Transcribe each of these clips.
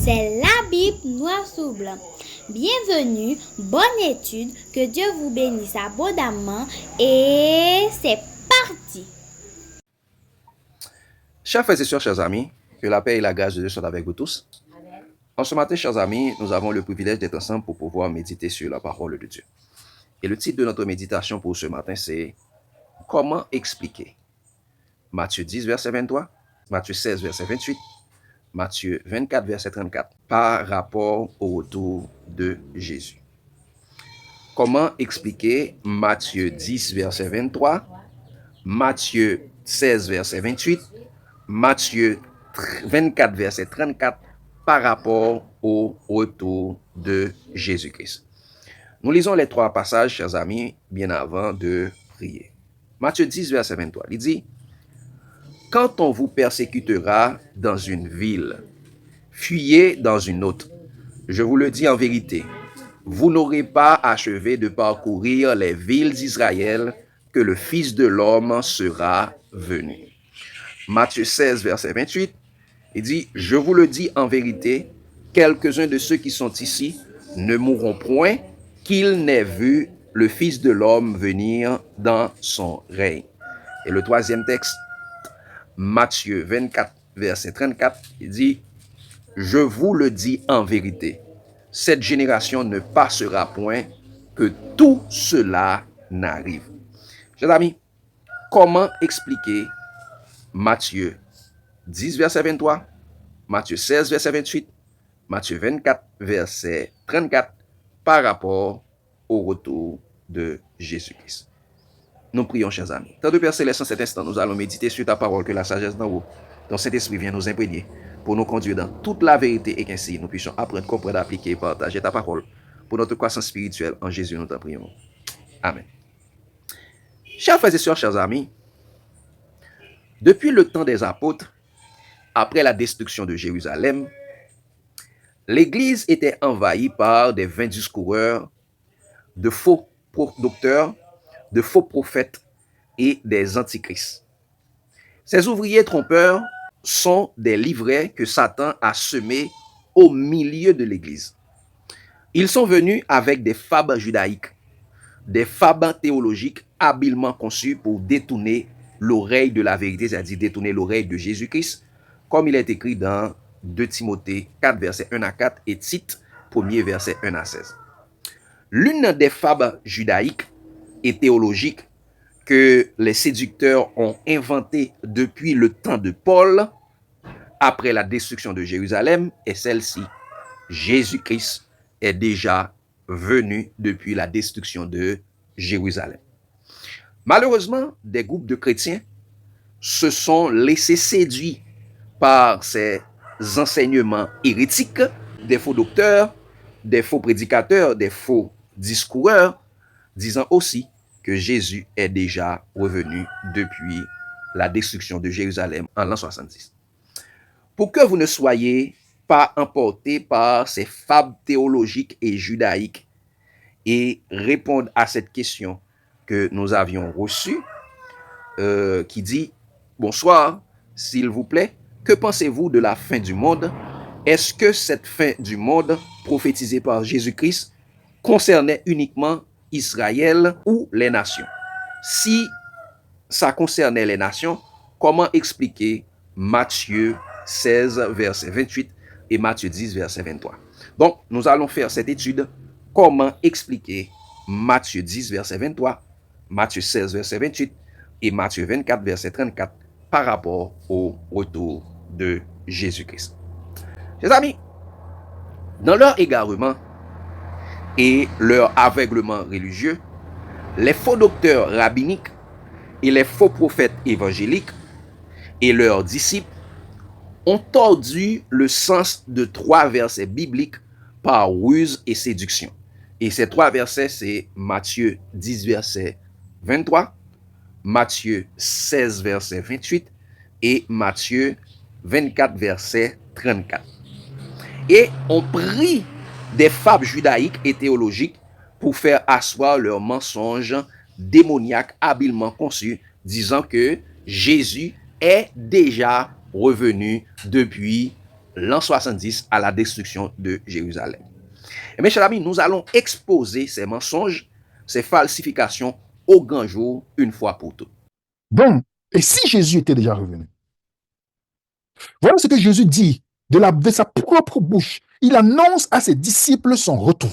C'est la Bible noir sur blanc. Bienvenue, bonne étude, que Dieu vous bénisse abondamment et c'est parti. Chers frères et sœurs, chers amis, que la paix et la grâce de Dieu soient avec vous tous. En ce matin, chers amis, nous avons le privilège d'être ensemble pour pouvoir méditer sur la parole de Dieu. Et le titre de notre méditation pour ce matin, c'est « Comment expliquer ?» Matthieu 10, verset 23, Matthieu 16, verset 28, Matthieu 24, verset 34, par rapport au retour de Jésus. Comment expliquer Matthieu 10, verset 23, Matthieu 16, verset 28, Matthieu 24, verset 34, par rapport au retour de Jésus-Christ. Nous lisons les trois passages, chers amis, bien avant de prier. Matthieu 10, verset 23, il dit « Quand on vous persécutera dans une ville, fuyez dans une autre. Je vous le dis en vérité, vous n'aurez pas achevé de parcourir les villes d'Israël que le Fils de l'homme sera venu. » Matthieu 16, verset 28, il dit « Je vous le dis en vérité, quelques-uns de ceux qui sont ici ne mourront point qu'ils n'aient vu le Fils de l'homme venir dans son règne. » Et le troisième texte, Matthieu 24, verset 34, il dit « Je vous le dis en vérité, cette génération ne passera point que tout cela n'arrive. » Chers amis, comment expliquer Matthieu 10, verset 23, Matthieu 16, verset 28, Matthieu 24, verset 34, par rapport au retour de Jésus-Christ? Nous prions, chers amis. Tant de Père Céleste, en cet instant, nous allons méditer sur ta parole, que la sagesse d'en haut, ton Saint-Esprit vient nous imprégner pour nous conduire dans toute la vérité et qu'ainsi nous puissions apprendre, comprendre, appliquer et partager ta parole pour notre croissance spirituelle. En Jésus, nous t'en prions. Amen. Chers frères et sœurs, chers amis, depuis le temps des apôtres, après la destruction de Jérusalem, l'Église était envahie par des vains discoureurs, de faux docteurs, de faux prophètes et des antichrists. Ces ouvriers trompeurs sont des livrets que Satan a semés au milieu de l'Église. Ils sont venus avec des fables judaïques, des fables théologiques habilement conçues pour détourner l'oreille de la vérité, c'est-à-dire détourner l'oreille de Jésus-Christ, comme il est écrit dans 2 Timothée 4, verset 1 à 4 et Tite 1er, verset 1 à 16. L'une des fables judaïques et théologiques que les séducteurs ont inventées depuis le temps de Paul, après la destruction de Jérusalem, est celle-ci. Jésus-Christ est déjà venu depuis la destruction de Jérusalem. Malheureusement, des groupes de chrétiens se sont laissés séduire par ces enseignements hérétiques, des faux docteurs, des faux prédicateurs, des faux discoureurs, disant aussi que Jésus est déjà revenu depuis la destruction de Jérusalem en l'an 70. Pour que vous ne soyez pas emportés par ces fables théologiques et judaïques et répondre à cette question que nous avions reçue, qui dit « Bonsoir, s'il vous plaît, que pensez-vous de la fin du monde? Est-ce que cette fin du monde prophétisée par Jésus-Christ concernait uniquement Israël ou les nations? Si ça concernait les nations, comment expliquer Matthieu 16, verset 28 et Matthieu 10, verset 23? Donc, nous allons faire cette étude. Comment expliquer Matthieu 10, verset 23, Matthieu 16, verset 28 et Matthieu 24, verset 34 par rapport au retour de Jésus-Christ. Chers amis, dans leur égarement et leur aveuglement religieux, les faux docteurs rabbiniques et les faux prophètes évangéliques et leurs disciples ont tordu le sens de 3 versets bibliques par ruse et séduction. Et ces 3 versets, c'est Matthieu 10, verset 23, Matthieu 16, verset 28 et Matthieu 24, verset 34. Et on prit des fables judaïques et théologiques pour faire asseoir leurs mensonges démoniaques habilement conçus, disant que Jésus est déjà revenu depuis l'an 70 à la destruction de Jérusalem. Et mes chers amis, nous allons exposer ces mensonges, ces falsifications au grand jour une fois pour toutes. Donc, et si Jésus était déjà revenu? Voilà ce que Jésus dit de sa propre bouche. Il annonce à ses disciples son retour.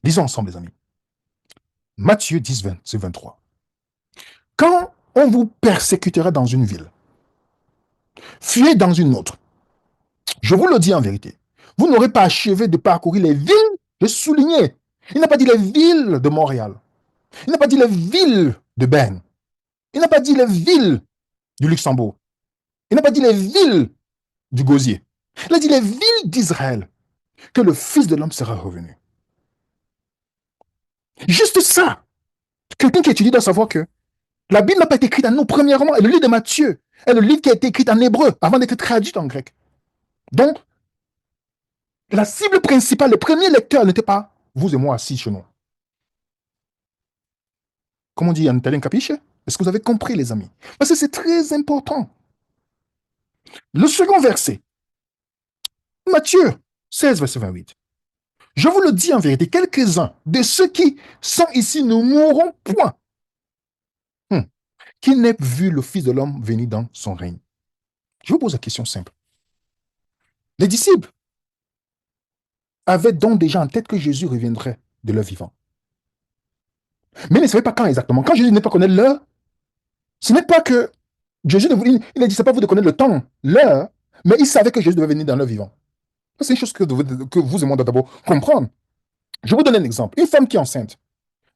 Lisons ensemble, les amis. Matthieu 10, 23. Quand on vous persécutera dans une ville, fuyez dans une autre. Je vous le dis en vérité, vous n'aurez pas achevé de parcourir les villes, je soulignais. Il n'a pas dit les villes de Montréal. Il n'a pas dit les villes de Berne. Il n'a pas dit les villes du Luxembourg. Il n'a pas dit les villes du Gosier. Il a dit les villes d'Israël, que le Fils de l'homme sera revenu. Juste ça. Quelqu'un qui étudie doit savoir que la Bible n'a pas été écrite en nous, premièrement, et le livre de Matthieu est le livre qui a été écrit en hébreu avant d'être traduit en grec. Donc, la cible principale, le premier lecteur n'était pas vous et moi assis chez nous. Comme on dit en italien, capisce? Est-ce que vous avez compris, les amis? Parce que c'est très important. Le second verset, Matthieu 16, verset 28. Je vous le dis en vérité, quelques-uns de ceux qui sont ici ne mourront point, qui n'aient vu le Fils de l'homme venir dans son règne. Je vous pose la question simple. Les disciples avaient donc déjà en tête que Jésus reviendrait de leur vivant. Mais ils ne savaient pas quand exactement. Quand Jésus n'est pas connaître l'heure, ce n'est pas que Jésus il ne dit, c'est pas vous de connaître le temps, l'heure, mais il savait que Jésus devait venir dans leur vivant. C'est une chose que vous et moi devons d'abord comprendre. Je vous donne un exemple. Une femme qui est enceinte,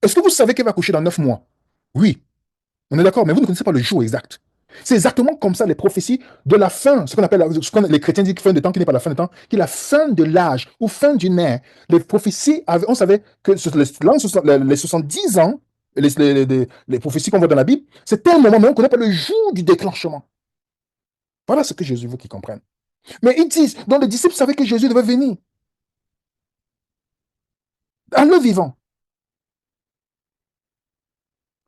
est-ce que vous savez qu'elle va accoucher dans 9 mois? Oui, on est d'accord, mais vous ne connaissez pas le jour exact. C'est exactement comme ça les prophéties de la fin, ce qu'on appelle, les chrétiens disent fin de temps, qui n'est pas la fin de temps, qui est la fin de l'âge ou fin d'une ère. Les prophéties, on savait que les 70 ans, les prophéties qu'on voit dans la Bible, c'était un moment, mais on ne connaît pas le jour du déclenchement. Voilà ce que Jésus veut qu'ils comprennent. Mais ils disent, donc les disciples savaient que Jésus devait venir. En le vivant.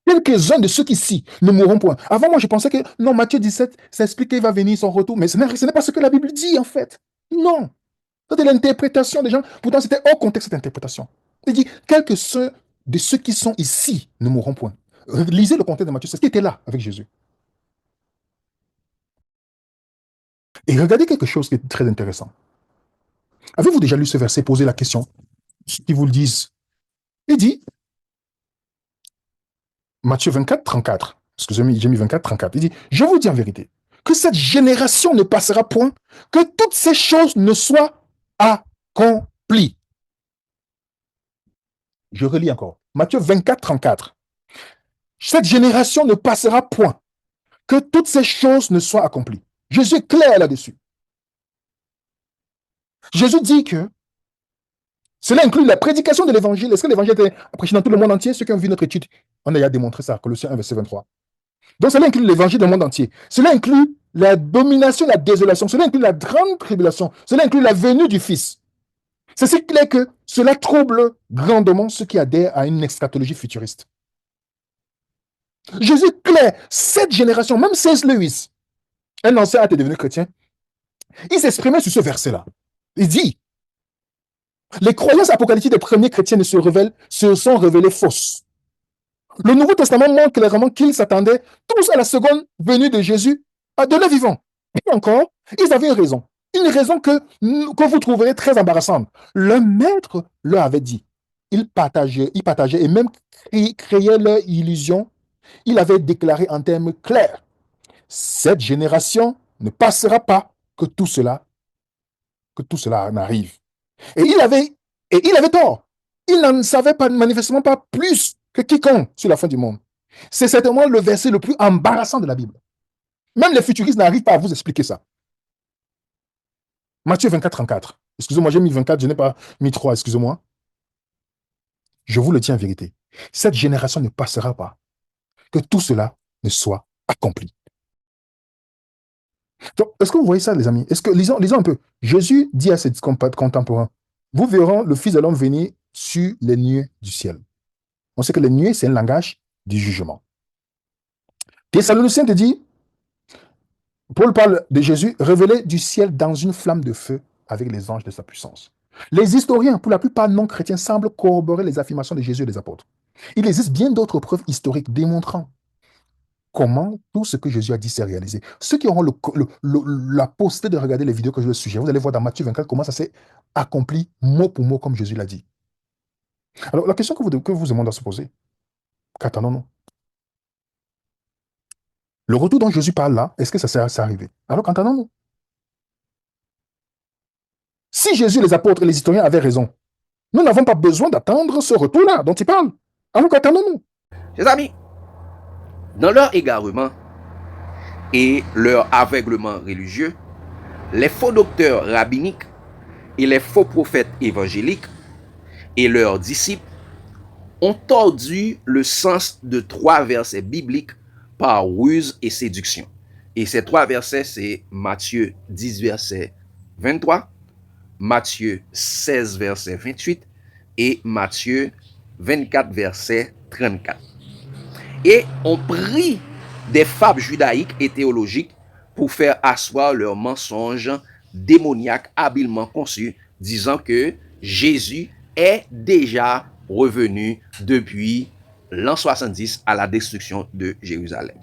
Quelques-uns de ceux qui ici ne mourront point. Avant, moi, je pensais que, non, Matthieu 17, ça explique qu'il va venir son retour. Mais ce n'est pas ce que la Bible dit, en fait. Non. C'était l'interprétation des gens. Pourtant, c'était hors contexte, cette interprétation. Il dit, quelques-uns de ceux qui sont ici ne mourront point. Lisez le contexte de Matthieu, c'est ce qui était là avec Jésus. Et regardez quelque chose qui est très intéressant. Avez-vous déjà lu ce verset, posé la question, qui vous le disent? Il dit, Matthieu 24, 34. Excusez-moi, j'ai mis 24, 34. Il dit, je vous dis en vérité, que cette génération ne passera point, que toutes ces choses ne soient accomplies. Je relis encore. Matthieu 24, 34. Cette génération ne passera point, que toutes ces choses ne soient accomplies. Jésus est clair là-dessus. Jésus dit que cela inclut la prédication de l'évangile. Est-ce que l'évangile était prêché dans tout le monde entier? Ceux qui ont vu notre étude, on a déjà démontré ça, Colossiens 1, verset 23. Donc cela inclut l'évangile du monde entier. Cela inclut la domination, la désolation. Cela inclut la grande tribulation. Cela inclut la venue du Fils. C'est si clair que cela trouble grandement ceux qui adhèrent à une eschatologie futuriste. Jésus est clair. Cette génération, même C.S. Lewis, un ancien athée devenu chrétien, il s'exprimait sur ce verset-là. Il dit, les croyances apocalyptiques des premiers chrétiens se sont révélées fausses. Le Nouveau Testament montre clairement qu'ils s'attendaient tous à la seconde venue de Jésus, de leur vivant. Et encore, ils avaient une raison que vous trouverez très embarrassante. Le maître leur avait dit, ils partageaient et même créaient leur illusion. Il avait déclaré en termes clairs, cette génération ne passera pas que tout cela n'arrive. Et il avait tort. Il n'en savait pas, manifestement pas plus que quiconque sur la fin du monde. C'est certainement le verset le plus embarrassant de la Bible. Même les futuristes n'arrivent pas à vous expliquer ça. Matthieu 24, 34. Excusez-moi, j'ai mis 24, je n'ai pas mis 3, excusez-moi. Je vous le dis en vérité. Cette génération ne passera pas que tout cela ne soit accompli. Donc, est-ce que vous voyez ça, les amis? Est-ce que, lisons un peu. Jésus dit à ses contemporains, vous verrez le Fils de l'homme venir sur les nuées du ciel. On sait que les nuées, c'est un langage du jugement. Thessaloniciens te dit, Paul parle de Jésus révélé du ciel dans une flamme de feu avec les anges de sa puissance. Les historiens, pour la plupart non chrétiens, semblent corroborer les affirmations de Jésus et des apôtres. Il existe bien d'autres preuves historiques démontrant comment tout ce que Jésus a dit s'est réalisé. Ceux qui auront la possibilité de regarder les vidéos que je vais suggérer, vous allez voir dans Matthieu 24 comment ça s'est accompli mot pour mot comme Jésus l'a dit. Alors la question que vous demandez à se poser, qu'attendons-nous? Le retour dont Jésus parle là, est-ce que ça s'est arrivé? Alors qu'entendons-nous? Si Jésus, les apôtres et les historiens avaient raison, nous n'avons pas besoin d'attendre ce retour-là dont il parle. Alors qu'attendons-nous? Chers amis, dans leur égarement et leur aveuglement religieux, les faux docteurs rabbiniques et les faux prophètes évangéliques et leurs disciples ont tordu le sens de 3 versets bibliques par ruse et séduction. Et ces 3 versets, c'est Matthieu 10, verset 23, Matthieu 16, verset 28 et Matthieu 24, verset 34. Et on prit des fables judaïques et théologiques pour faire asseoir leurs mensonges démoniaques habilement conçus, disant que Jésus est déjà revenu depuis l'an 70 à la destruction de Jérusalem.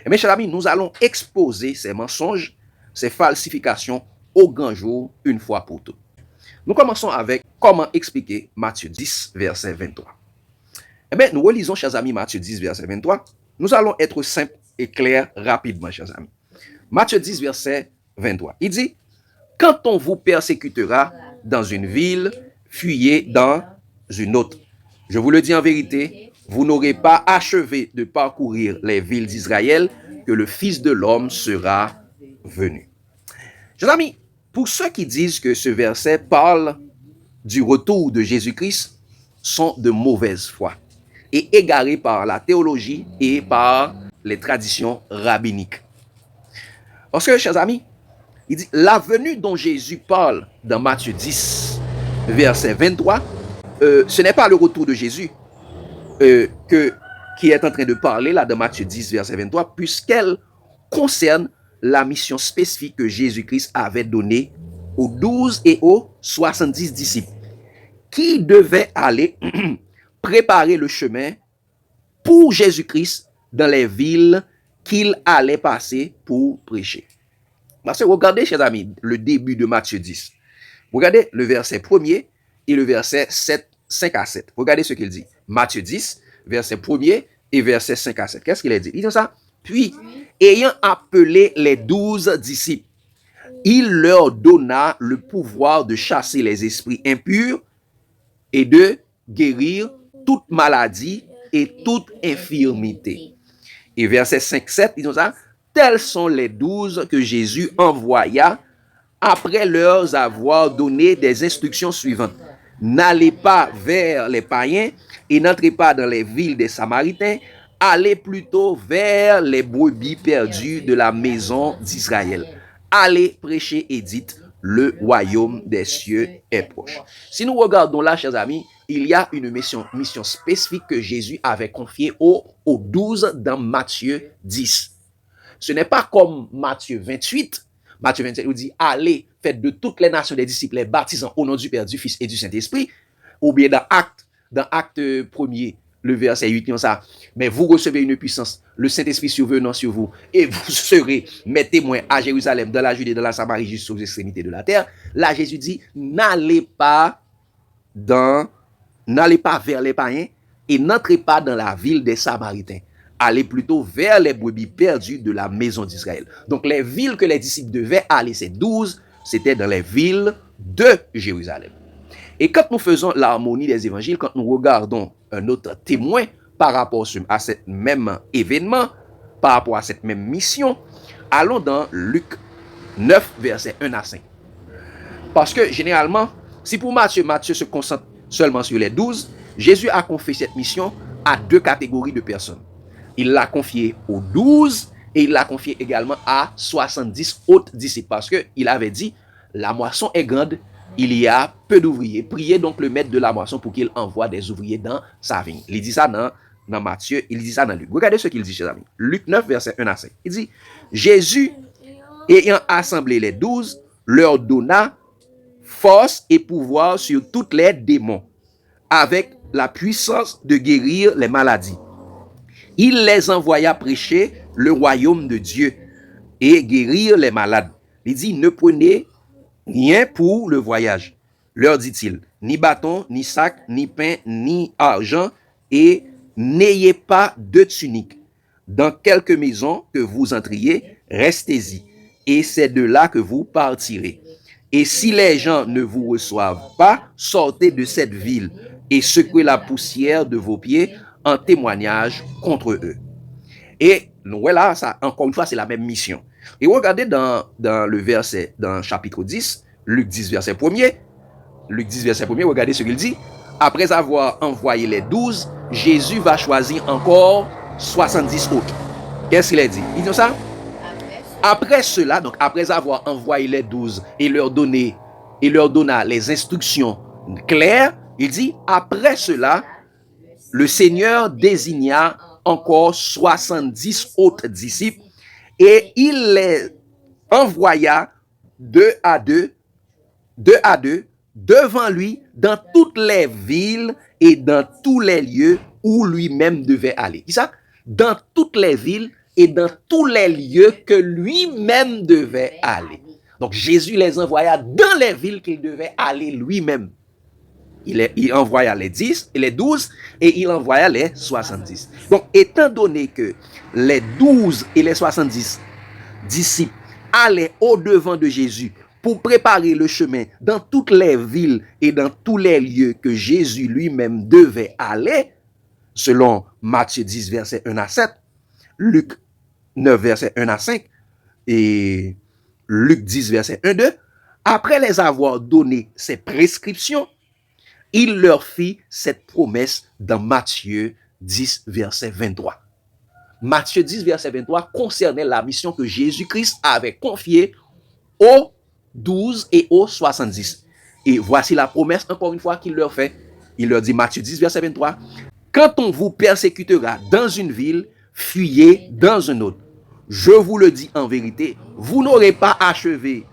Et mes chers amis, nous allons exposer ces mensonges, ces falsifications au grand jour une fois pour toutes. Nous commençons avec comment expliquer Matthieu 10, verset 23. Eh bien, nous relisons, chers amis, Matthieu 10, verset 23. Nous allons être simples et clairs rapidement, chers amis. Matthieu 10, verset 23. Il dit, « Quand on vous persécutera dans une ville, fuyez dans une autre. Je vous le dis en vérité, vous n'aurez pas achevé de parcourir les villes d'Israël que le Fils de l'homme sera venu. » Chers amis, pour ceux qui disent que ce verset parle du retour de Jésus-Christ, sont de mauvaise foi et égarés par la théologie et par les traditions rabbiniques. Parce que, chers amis, il dit, la venue dont Jésus parle dans Matthieu 10, verset 23, ce n'est pas le retour de Jésus qui est en train de parler là dans Matthieu 10, verset 23, puisqu'elle concerne la mission spécifique que Jésus-Christ avait donnée aux 12 et aux 70 disciples, qui devaient aller préparer le chemin pour Jésus-Christ dans les villes qu'il allait passer pour prêcher. Parce que regardez, chers amis, le début de Matthieu 10. Regardez le verset 1er et le verset 5 à 7. Regardez ce qu'il dit. Matthieu 10, verset 1er et verset 5 à 7. Qu'est-ce qu'il a dit? Il dit ça. Puis, ayant appelé les 12 disciples, il leur donna le pouvoir de chasser les esprits impurs et de guérir toute maladie et toute infirmité. Et verset 5-7, ils ont ça. Tels sont les 12 que Jésus envoya après leur avoir donné des instructions suivantes. N'allez pas vers les païens et n'entrez pas dans les villes des Samaritains. Allez plutôt vers les brebis perdues de la maison d'Israël. Allez prêcher et dites, le royaume des cieux est proche. Si nous regardons là, chers amis, il y a une mission spécifique que Jésus avait confiée aux 12 dans Matthieu 10. Ce n'est pas comme Matthieu 28. Matthieu 27, il dit, allez, faites de toutes les nations des disciples, les baptisant au nom du Père, du Fils et du Saint-Esprit. Ou bien dans Acte 1er, le verset 8, dit ça, mais vous recevez une puissance, le Saint-Esprit survenant sur vous, et vous serez mes témoins à Jérusalem, dans la Judée, dans la Samarie, jusqu'aux extrémités de la terre. Là, Jésus dit, n'allez pas vers les païens et n'entrez pas dans la ville des Samaritains. Allez plutôt vers les brebis perdues de la maison d'Israël. Donc, les villes que les disciples devaient aller, ces 12, c'était dans les villes de Jérusalem. Et quand nous faisons l'harmonie des évangiles, quand nous regardons un autre témoin par rapport à ce même événement, par rapport à cette même mission, allons dans Luc 9, versets 1 à 5. Parce que généralement, si pour Matthieu se concentre seulement sur les 12, Jésus a confié cette mission à 2 catégories de personnes. Il l'a confié aux 12 et il l'a confié également à 70 autres disciples. Parce qu'il avait dit, la moisson est grande, il y a peu d'ouvriers. Priez donc le maître de la moisson pour qu'il envoie des ouvriers dans sa vigne. Il dit ça dans Matthieu, il dit ça dans Luc. Regardez ce qu'il dit, chers amis. Luc 9, verset 1 à 5. Il dit, Jésus ayant assemblé les 12, leur donna force et pouvoir sur toutes les démons, avec la puissance de guérir les maladies. Il les envoya prêcher le royaume de Dieu et guérir les malades. Il dit, ne prenez rien pour le voyage, leur dit-il, ni bâton, ni sac, ni pain, ni argent, et n'ayez pas de tunique. Dans quelque maison que vous entriez, restez-y, et c'est de là que vous partirez. Et si les gens ne vous reçoivent pas, sortez de cette ville et secouez la poussière de vos pieds en témoignage contre eux. Et voilà, ça, encore une fois, c'est la même mission. Et regardez dans le verset, dans chapitre 10, Luc 10, verset 1er, regardez ce qu'il dit. Après avoir envoyé les 12, Jésus va choisir encore 70 autres. Qu'est-ce qu'il a dit? Il dit ça? Après cela, donc après avoir envoyé les 12 et leur donna les instructions claires, il dit, après cela, le Seigneur désigna encore 70 autres disciples et il les envoya deux à deux, devant lui dans toutes les villes et dans tous les lieux où lui-même devait aller. C'est ça? Dans toutes les villes et dans tous les lieux que lui-même devait aller. Donc Jésus les envoya dans les villes qu'il devait aller lui-même. Il envoya les 10 et les 12 et il envoya les 70. Donc étant donné que les 12 et les 70 disciples allaient au-devant de Jésus pour préparer le chemin dans toutes les villes et dans tous les lieux que Jésus lui-même devait aller, selon Matthieu 10, verset 1 à 7, Luc 9, verset 1 à 5, et Luc 10, verset 1 à 2, après les avoir donné ces prescriptions, il leur fit cette promesse dans Matthieu 10, verset 23. Matthieu 10, verset 23 concernait la mission que Jésus-Christ avait confiée aux 12 et aux 70. Et voici la promesse, encore une fois, qu'il leur fait. Il leur dit, Matthieu 10, verset 23, « Quand on vous persécutera dans une ville, fuyez dans une autre. Je vous le dis en vérité, vous n'aurez pas achevé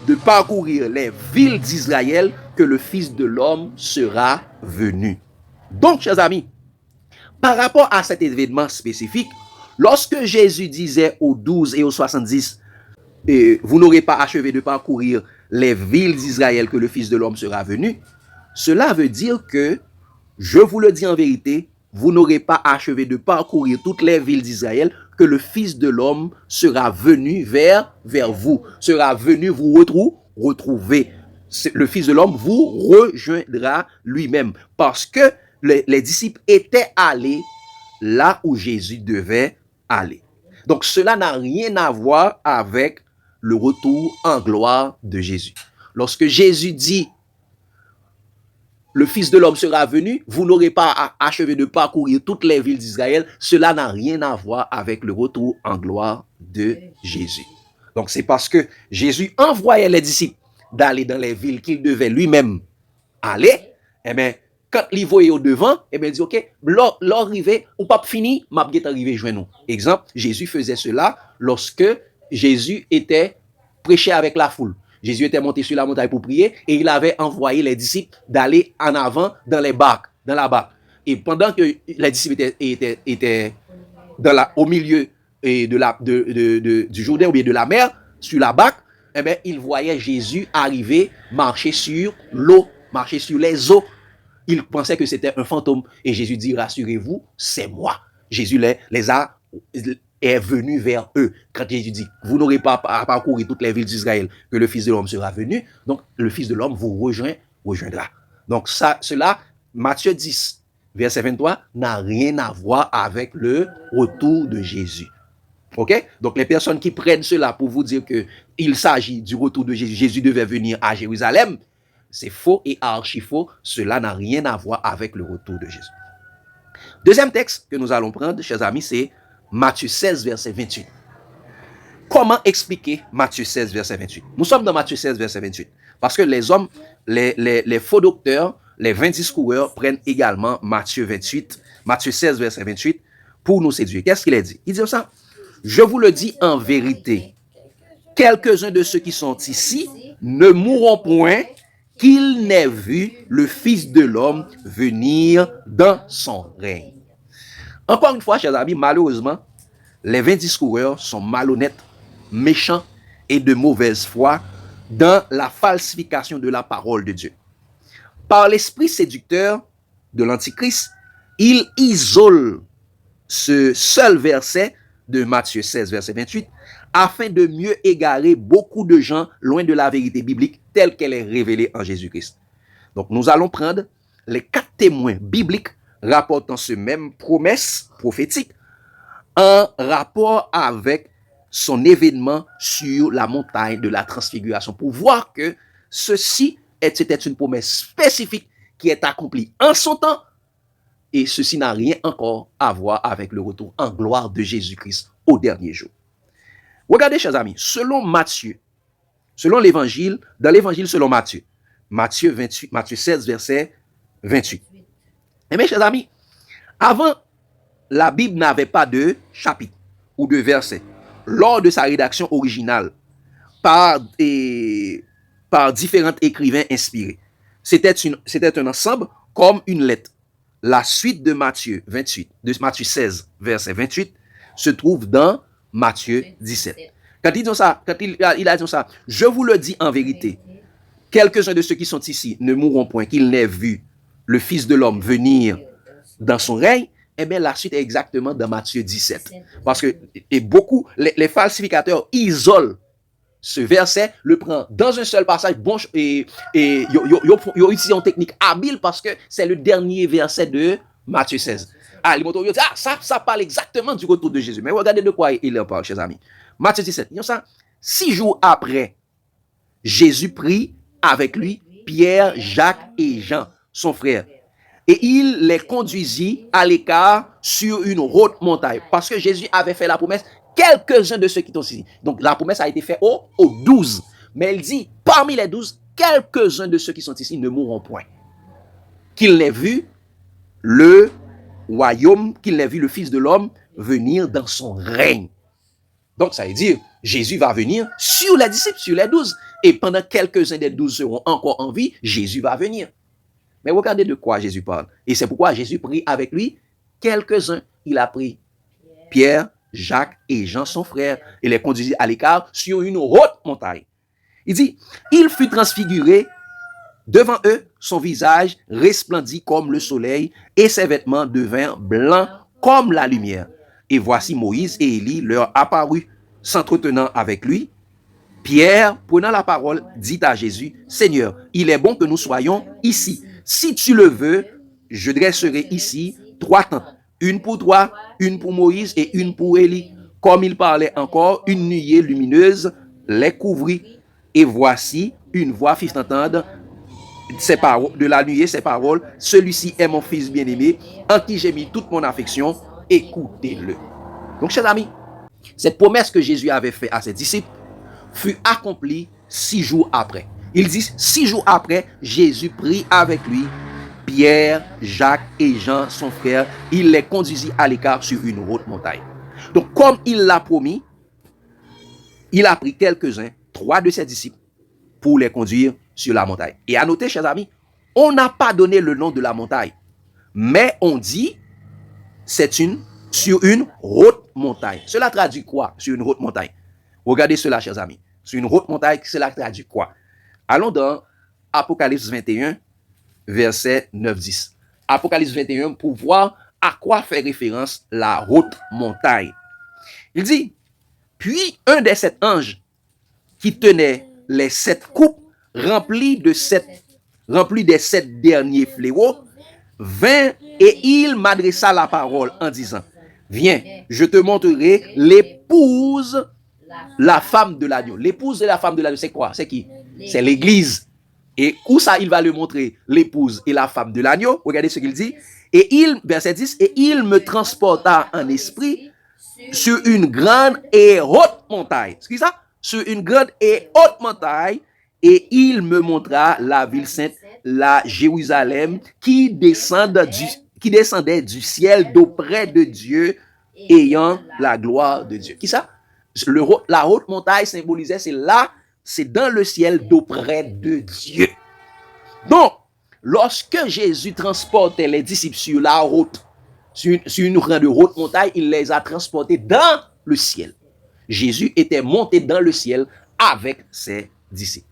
de parcourir les villes d'Israël que le Fils de l'homme sera venu. » Donc, chers amis, par rapport à cet événement spécifique, lorsque Jésus disait aux 12 et aux 70, vous n'aurez pas achevé de parcourir les villes d'Israël que le Fils de l'homme sera venu, cela veut dire que, je vous le dis en vérité, vous n'aurez pas achevé de parcourir toutes les villes d'Israël que le Fils de l'homme sera venu vers vous, sera venu vous retrouver. Le Fils de l'homme vous rejoindra lui-même parce que les disciples étaient allés là où Jésus devait aller. Donc cela n'a rien à voir avec le retour en gloire de Jésus. Lorsque Jésus dit le Fils de l'homme sera venu, vous n'aurez pas achevé de parcourir toutes les villes d'Israël, cela n'a rien à voir avec le retour en gloire de Jésus. Donc c'est parce que Jésus envoyait les disciples d'aller dans les villes qu'il devait lui-même aller, eh bien, quand il voyait au devant, eh bien, il dit, ok, l'arrivée, ou pas fini, m'a bien arrivé joindre nous. Exemple, Jésus faisait cela lorsque Jésus était prêché avec la foule. Jésus était monté sur la montagne pour prier et il avait envoyé les disciples d'aller en avant dans la barque. Et pendant que les disciples étaient au milieu du Jourdain ou bien de la mer, sur la barque, eh bien, ils voyaient Jésus arriver, marcher sur l'eau, marcher sur les eaux. Ils pensaient que c'était un fantôme. Et Jésus dit, rassurez-vous, c'est moi. Jésus est venu vers eux. Quand Jésus dit, vous n'aurez pas à parcourir toutes les villes d'Israël que le Fils de l'homme sera venu, donc le Fils de l'homme vous rejoindra. Donc cela, Matthieu 10, verset 23, n'a rien à voir avec le retour de Jésus. Ok? Donc les personnes qui prennent cela pour vous dire qu'il s'agit du retour de Jésus, Jésus devait venir à Jérusalem, c'est faux et archi faux. Cela n'a rien à voir avec le retour de Jésus. Deuxième texte que nous allons prendre, chers amis, c'est Matthieu 16, verset 28. Comment expliquer Matthieu 16, verset 28? Nous sommes dans Matthieu 16, verset 28. Parce que les hommes, les faux docteurs, les 20 discoureurs prennent également Matthieu 16, verset 28 pour nous séduire. Qu'est-ce qu'il a dit? Il dit ça. Je vous le dis en vérité. quelques-uns de ceux qui sont ici ne mourront point qu'ils n'aient vu le Fils de l'homme venir dans son règne. Encore une fois, chers amis, malheureusement, les 20 discoureurs sont malhonnêtes, méchants et de mauvaise foi dans la falsification de la parole de Dieu. Par l'esprit séducteur de l'Antichrist, ils isolent ce seul verset de Matthieu 16, verset 28, afin de mieux égarer beaucoup de gens loin de la vérité biblique telle qu'elle est révélée en Jésus-Christ. Donc, nous allons prendre les 4 témoins bibliques rapportant ce même promesse prophétique en rapport avec son événement sur la montagne de la transfiguration pour voir que ceci était une promesse spécifique qui est accomplie en son temps et ceci n'a rien encore à voir avec le retour en gloire de Jésus-Christ au dernier jour. Regardez, chers amis, selon Matthieu, selon l'évangile, dans l'évangile selon Matthieu, Matthieu 16, verset 28. Et mes chers amis, avant, la Bible n'avait pas de chapitre ou de verset. Lors de sa rédaction originale, par différents écrivains inspirés, c'était un ensemble comme une lettre. La suite de Matthieu 28, de Matthieu 16, verset 28, se trouve dans Matthieu 17. Quand il a dit ça, je vous le dis en vérité, quelques-uns de ceux qui sont ici ne mourront point qu'ils n'aient vu le Fils de l'homme venir dans son règne. Eh bien, la suite est exactement dans Matthieu 17. Parce que les falsificateurs isolent ce verset, le prend dans un seul passage, et ils utilisent une technique habile parce que c'est le dernier verset de Matthieu 16. Ils vont dire, ça parle exactement du retour de Jésus. Mais regardez de quoi il en parle, chers amis. Matthieu 17, 6 jours après, Jésus prit avec lui Pierre, Jacques et Jean, son frère. Et il les conduisit à l'écart sur une haute montagne. Parce que Jésus avait fait la promesse, quelques-uns de ceux qui sont ici. Donc la promesse a été faite aux 12. Mais il dit, parmi les 12, quelques-uns de ceux qui sont ici ne mourront point. Qu'il n'ait vu le royaume, qu'il n'ait vu le Fils de l'homme venir dans son règne. Donc ça veut dire, Jésus va venir sur les disciples, sur les 12. Et pendant quelques-uns des 12 seront encore en vie, Jésus va venir. Mais regardez de quoi Jésus parle. Et c'est pourquoi Jésus prit avec lui quelques-uns. Il a pris Pierre, Jacques et Jean, son frère, et les conduisit à l'écart sur une haute montagne. Il dit, il fut transfiguré devant eux, son visage resplendit comme le soleil, et ses vêtements devinrent blancs comme la lumière. Et voici Moïse et Élie leur apparut, s'entretenant avec lui. Pierre, prenant la parole, dit à Jésus, Seigneur, il est bon que nous soyons ici. Si tu le veux, je dresserai ici 3 tentes, une pour toi, une pour Moïse et une pour Élie. Comme il parlait encore, une nuée lumineuse les couvrit. Et voici, une voix fit entendre de la nuée ces paroles, celui-ci est mon fils bien-aimé, en qui j'ai mis toute mon affection, écoutez-le. Donc, chers amis, cette promesse que Jésus avait faite à ses disciples fut accomplie 6 jours après. Il dit 6 jours après, Jésus prit avec lui Pierre, Jacques et Jean, son frère. Il les conduisit à l'écart sur une haute montagne. Donc, comme il l'a promis, il a pris quelques-uns, 3 de ses disciples, pour les conduire sur la montagne. Et à noter, chers amis, on n'a pas donné le nom de la montagne, mais on dit c'est sur une haute montagne. Cela traduit quoi sur une haute montagne? Regardez cela, chers amis. Sur une haute montagne, cela traduit quoi? Allons dans Apocalypse 21, verset 9-10. Apocalypse 21 pour voir à quoi fait référence la haute montagne. Il dit, puis un des 7 anges qui tenait les 7 coupes remplies des 7 derniers fléaux vint et il m'adressa la parole en disant, viens, je te montrerai l'épouse, la femme de l'agneau. L'épouse de la femme de l'agneau, c'est quoi? C'est qui? C'est l'église. Et où ça, il va le montrer, l'épouse et la femme de l'agneau? Regardez ce qu'il dit. Verset 10, et il me transporta en esprit sur une grande et haute montagne. C'est ça? Sur une grande et haute montagne, et il me montra la ville sainte, la Jérusalem, qui descendait du ciel d'auprès de Dieu, ayant la gloire de Dieu. Qui ça? La haute montagne symbolisait, c'est là, c'est dans le ciel d'auprès de Dieu. Donc, lorsque Jésus transportait les disciples sur la route, sur une grande haute montagne, il les a transportés dans le ciel. Jésus était monté dans le ciel avec ses disciples.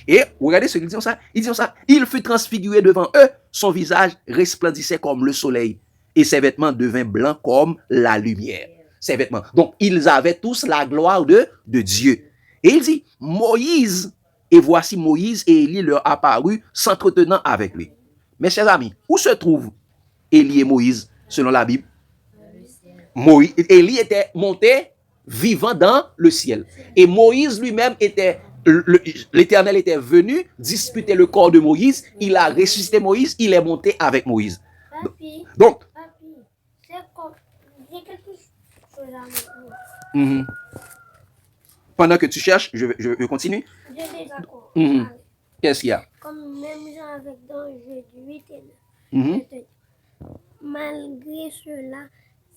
Et regardez ce qu'il dit ça. Il dit ça. Il fut transfiguré devant eux, son visage resplendissait comme le soleil et ses vêtements devinrent blancs comme la lumière. Ses vêtements. Donc, ils avaient tous la gloire de Dieu. Et il dit, Moïse, et voici Moïse et Élie leur apparut s'entretenant avec lui. Mes chers amis, où se trouvent Élie et Moïse selon la Bible? Élie était monté vivant dans le ciel. Et Moïse lui-même était, l'Éternel était venu disputer le corps de Moïse. Il a ressuscité Moïse, il est monté avec Moïse. Donc, j'ai quelque chose à me dire. Pendant que tu cherches, je continue. Je suis d'accord. Qu'est-ce qu'il y a? Comme même gens avec dans Jeu 8 et 9. Mhm. Je te dis, malgré cela,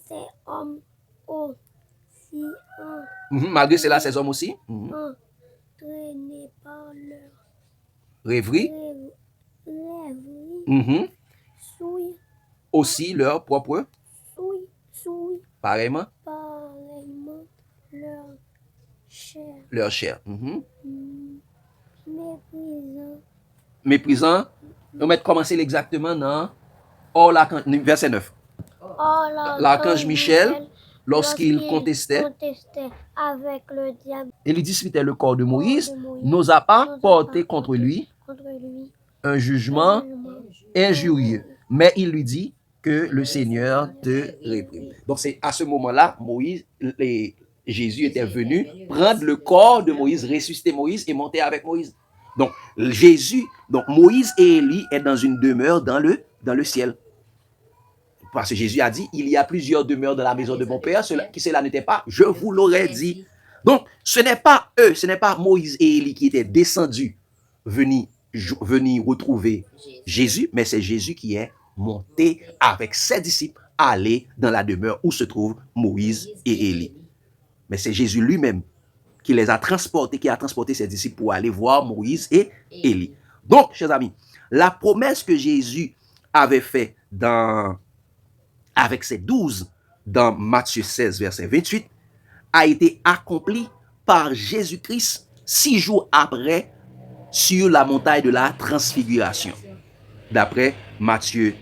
ces hommes aussi Malgré cela, ces hommes aussi entraînés par leur rêverie, rêverie, souillent aussi leur propre, pareillement, leur chair, leur chair. méprisant Méprisant, on va commencer exactement dans verset 9. L'archange Michel, lorsqu'il contestait avec le diable, et lui disputait le corps de Moïse, n'osa pas porter contre lui un jugement injurieux. Mais il lui dit que le Seigneur te réprime. Donc c'est à ce moment-là, Jésus était venu prendre le corps de Moïse, ressusciter Moïse et monter avec Moïse. Donc Moïse et Élie est dans une demeure dans le ciel. Parce que Jésus a dit, il y a plusieurs demeures dans la maison de mon Père, cela n'était pas, je vous l'aurais dit. Donc, ce n'est pas eux, ce n'est pas Moïse et Élie qui étaient descendus, venir retrouver Jésus, mais c'est Jésus qui est monté avec ses disciples, aller dans la demeure où se trouvent Moïse et Élie. Mais c'est Jésus lui-même qui les a transportés, qui a transporté ses disciples pour aller voir Moïse et Élie. Donc, chers amis, la promesse que Jésus avait faite avec ses 12 dans Matthieu 16, verset 28, a été accomplie par Jésus-Christ 6 jours après sur la montagne de la transfiguration. D'après Matthieu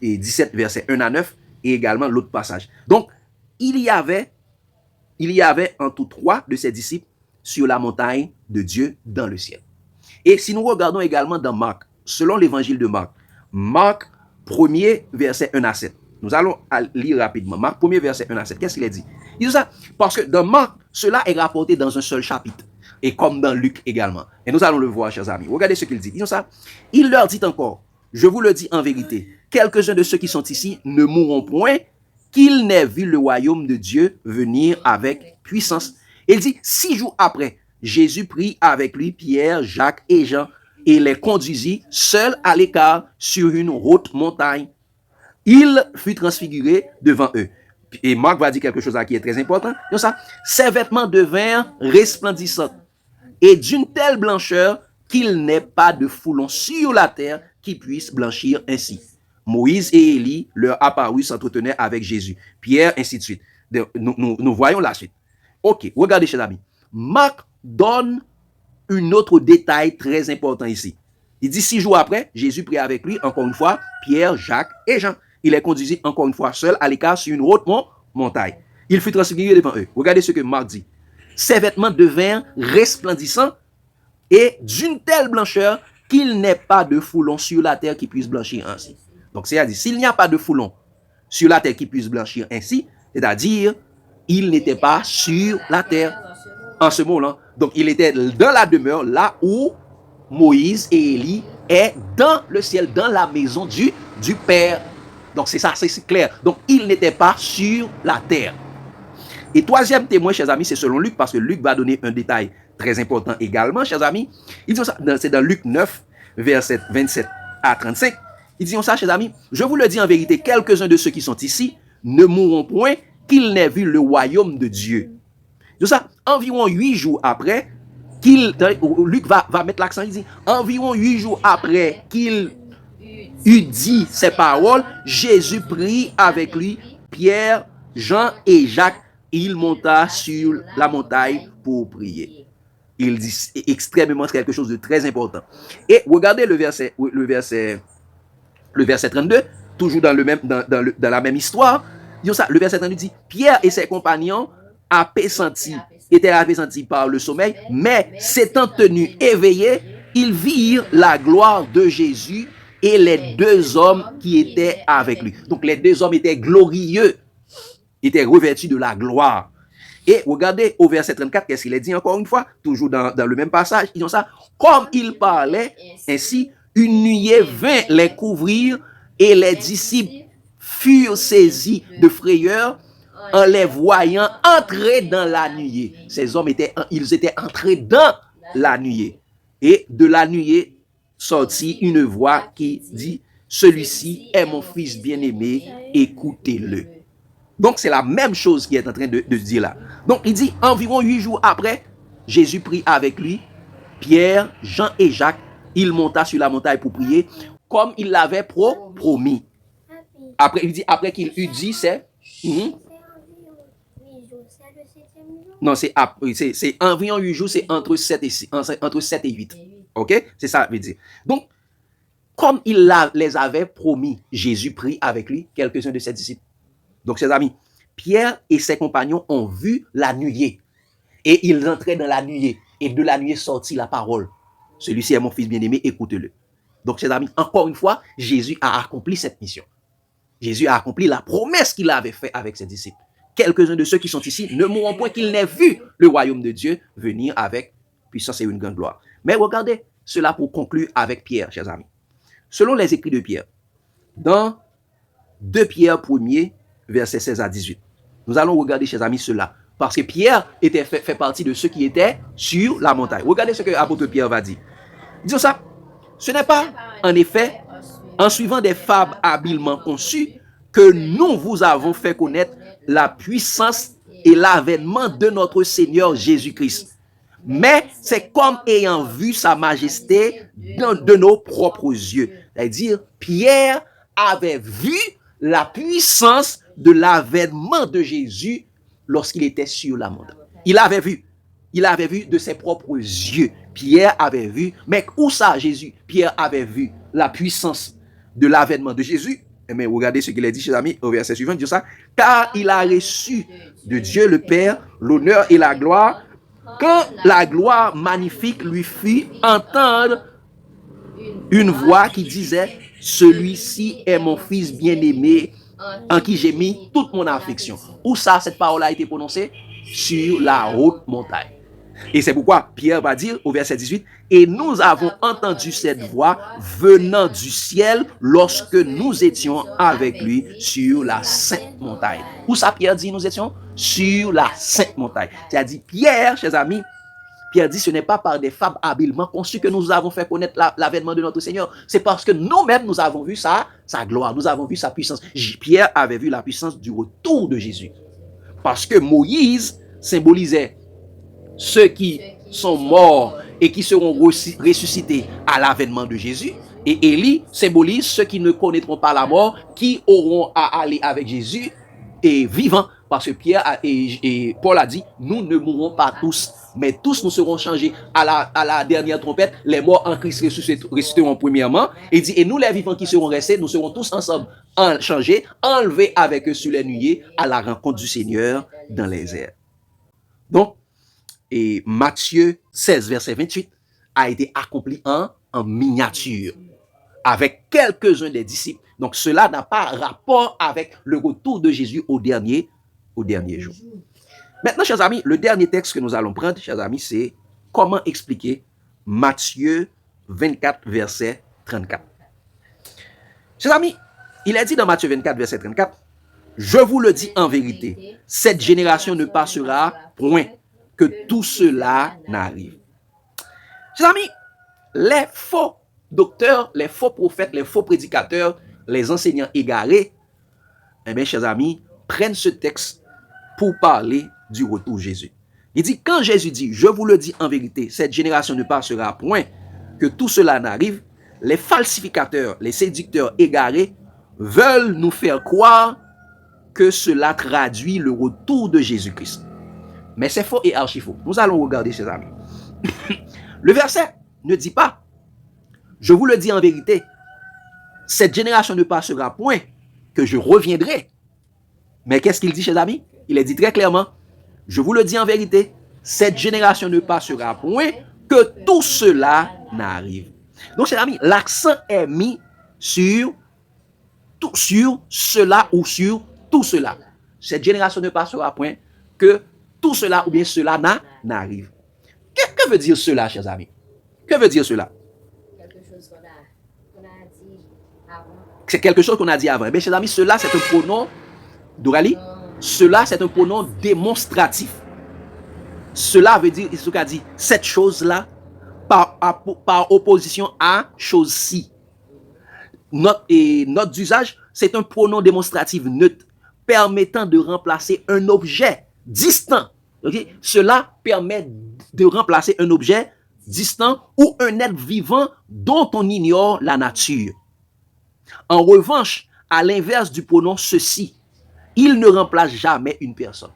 17, verset 1 à 9, et également l'autre passage. Donc, il y avait en tout 3 de ses disciples sur la montagne de Dieu dans le ciel. Et si nous regardons également dans Marc, selon l'évangile de Marc 1er, verset 1 à 7. Nous allons lire rapidement. Marc 1er, verset 1 à 7. Qu'est-ce qu'il a dit? Il dit ça parce que dans Marc, cela est rapporté dans un seul chapitre. Et comme dans Luc également. Et nous allons le voir, chers amis. Regardez ce qu'il dit. Il dit ça. Il leur dit encore, je vous le dis en vérité, quelques-uns de ceux qui sont ici ne mourront point, qu'ils n'aient vu le royaume de Dieu venir avec puissance. Il dit, 6 jours après, Jésus prit avec lui Pierre, Jacques et Jean et les conduisit seuls à l'écart sur une haute montagne. Il fut transfiguré devant eux. Et Marc va dire quelque chose là qui est très important. Donc ça, ses vêtements devinrent resplendissants et d'une telle blancheur qu'il n'est pas de foulon sur la terre qui puisse blanchir ainsi. Moïse et Élie leur apparus, s'entretenaient avec Jésus. Pierre, ainsi de suite. Nous voyons la suite. Ok, regardez, chers amis. Marc donne un autre détail très important ici. Il dit 6 jours après, Jésus prit avec lui, encore une fois, Pierre, Jacques et Jean. Il les conduisit encore une fois seul à l'écart sur une haute montagne. Il fut transfiguré devant eux. Regardez ce que Marc dit. Ses vêtements devinrent resplendissants et d'une telle blancheur qu'il n'est pas de foulon sur la terre qui puisse blanchir ainsi. Donc, c'est-à-dire, s'il n'y a pas de foulon sur la terre qui puisse blanchir ainsi, c'est-à-dire, il n'était pas sur la terre en ce moment-là. Donc, il était dans la demeure, là où Moïse et Élie est dans le ciel, dans la maison du Père. Donc, c'est ça, c'est clair. Donc, il n'était pas sur la terre. Et troisième témoin, chers amis, c'est selon Luc, parce que Luc va donner un détail très important également, chers amis. Il dit ça, c'est dans Luc 9, verset 27 à 35. Il dit ça, chers amis, je vous le dis en vérité, quelques-uns de ceux qui sont ici ne mourront point qu'ils n'aient vu le royaume de Dieu. C'est ça, environ 8 jours après, Luc va mettre l'accent, il dit, environ 8 jours après qu'il eut dit ces paroles, Jésus prit avec lui Pierre, Jean et Jacques, et il monta sur la montagne pour prier. Il dit extrêmement quelque chose de très important. Et regardez le verset 32, toujours dans la même histoire. Le verset 32 dit, Pierre et ses compagnons étaient apesantis par le sommeil, mais s'étant tenus éveillés, ils virent la gloire de Jésus et les 2 hommes qui étaient avec lui. Donc les 2 hommes étaient glorieux, étaient revêtus de la gloire. Et regardez au verset 34, qu'est-ce qu'il est dit encore une fois, toujours dans le même passage, ils ont ça, comme il parlait ainsi, une nuée vint les couvrir et les disciples furent saisis de frayeur en les voyant entrer dans la nuée. Ces hommes étaient entrés dans la nuée. Et de la nuée sortit une voix qui dit, celui-ci est mon fils bien-aimé, écoutez-le. Donc c'est la même chose qu'il est en train de dire là. Donc il dit, environ 8 jours après, Jésus prit avec lui Pierre, Jean et Jacques. Il monta sur la montagne pour prier, comme il l'avait promis. Après, il dit, après qu'il eut dit, c'est... Non, c'est environ 8 jours, c'est entre 7 et 8. Ok? C'est ça, veut dire. Donc, comme il les avait promis, Jésus prit avec lui quelques-uns de ses disciples. Donc, ses amis, Pierre et ses compagnons ont vu la nuée. Et ils entraient dans la nuée. Et de la nuée sortit la parole. Celui-ci est mon fils bien-aimé, écoutez-le. Donc, ses amis, encore une fois, Jésus a accompli cette mission. Jésus a accompli la promesse qu'il avait faite avec ses disciples. Quelques-uns de ceux qui sont ici ne mourront point qu'ils n'aient vu le royaume de Dieu venir avec puissance et une grande gloire. Mais regardez cela pour conclure avec Pierre, chers amis. Selon les écrits de Pierre, dans 2 Pierre 1er, versets 16 à 18, nous allons regarder, chers amis, cela. Parce que Pierre fait partie de ceux qui étaient sur la montagne. Regardez ce que l'apôtre Pierre va dire. Disons ça, ce n'est pas, en effet, en suivant des fables habilement conçues, que nous vous avons fait connaître la puissance et l'avènement de notre Seigneur Jésus-Christ. Mais c'est comme ayant vu sa majesté de nos propres yeux. C'est-à-dire, Pierre avait vu la puissance de l'avènement de Jésus lorsqu'il était sur la montagne. Il avait vu de ses propres yeux. Pierre avait vu, mais où ça, Jésus? Pierre avait vu la puissance de l'avènement de Jésus. Mais regardez ce qu'il a dit, chers amis, au verset suivant, il dit ça, car il a reçu de Dieu le Père l'honneur et la gloire, quand la gloire magnifique lui fit entendre une voix qui disait, celui-ci est mon fils bien-aimé, en qui j'ai mis toute mon affection. Où ça, cette parole a été prononcée? Sur la haute montagne. Et c'est pourquoi Pierre va dire au verset 18, et nous avons entendu cette voix venant du ciel lorsque nous étions avec lui sur la sainte montagne. Où ça, Pierre dit, nous étions sur la sainte montagne. C'est-à-dire, Pierre, chers amis, Pierre dit, ce n'est pas par des fables habilement conçues que nous avons fait connaître l'avènement de notre Seigneur. C'est parce que nous-mêmes, nous avons vu sa gloire, nous avons vu sa puissance. Pierre avait vu la puissance du retour de Jésus. Parce que Moïse symbolisait ceux qui sont morts et qui seront ressuscités à l'avènement de Jésus. Et Élie symbolise ceux qui ne connaîtront pas la mort, qui auront à aller avec Jésus et vivants. Parce que Pierre et Paul a dit, nous ne mourrons pas tous, mais tous nous serons changés à la dernière trompette. Les morts en Christ ressusciteront premièrement. Et dit, et nous les vivants qui seront restés, nous serons tous ensemble changés, enlevés avec eux sur les nuées à la rencontre du Seigneur dans les airs. Donc, et Matthieu 16, verset 28, a été accompli en miniature, avec quelques-uns des disciples. Donc, cela n'a pas rapport avec le retour de Jésus au dernier jour. Maintenant, chers amis, le dernier texte que nous allons prendre, chers amis, c'est comment expliquer Matthieu 24, verset 34. Chers amis, il est dit dans Matthieu 24, verset 34, « Je vous le dis en vérité, cette génération ne passera point que tout cela n'arrive. » Chers amis, les faux docteurs, les faux prophètes, les faux prédicateurs, les enseignants égarés, eh bien, chers amis, prennent ce texte pour parler du retour de Jésus. Il dit, quand Jésus dit, je vous le dis en vérité, cette génération ne passera point que tout cela n'arrive, les falsificateurs, les séducteurs égarés veulent nous faire croire que cela traduit le retour de Jésus-Christ. Mais c'est faux et archi faux. Nous allons regarder, chers amis. Le verset ne dit pas, je vous le dis en vérité, cette génération ne passera point que je reviendrai. Mais qu'est-ce qu'il dit, chers amis? Il est dit très clairement, je vous le dis en vérité, cette génération ne passera point que tout cela n'arrive. Donc, chers amis, l'accent est mis sur cela ou sur tout cela. Cette génération ne passera point que tout cela ou bien cela n'arrive. Que veut dire cela, chers amis? Que veut dire cela? Quelque chose qu'on a dit avant. C'est quelque chose qu'on a dit avant. Mais chers amis, cela c'est un pronom, Dorali, cela c'est un pronom démonstratif. Cela veut dire, ce qu'a dit, cette chose-là, par opposition à chose-ci. Notre usage, c'est un pronom démonstratif neutre, permettant de remplacer un objet distant. Okay? Cela permet de remplacer un objet distant ou un être vivant dont on ignore la nature. En revanche, à l'inverse du pronom ceci, il ne remplace jamais une personne.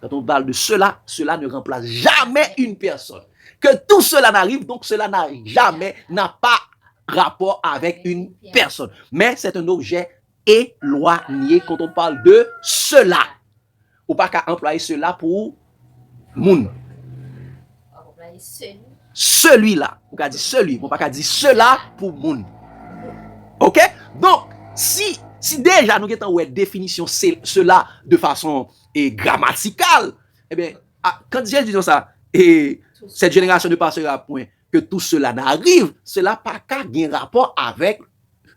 Quand on parle de cela, cela ne remplace jamais une personne. Que tout cela n'arrive, donc cela n'a pas rapport avec une personne. Mais c'est un objet éloigné quand on parle de cela. Ou pas qu'à employer cela pour moun. Celui-là. Ou qu'à dire celui. Ou pas qu'à dire cela pour moun. Ok? Donc, si déjà nous avons une définition cela de façon grammaticale, eh bien, quand Jésus dit ça, et cette génération ne passera point que tout cela n'arrive, cela n'a pas qu'à un rapport avec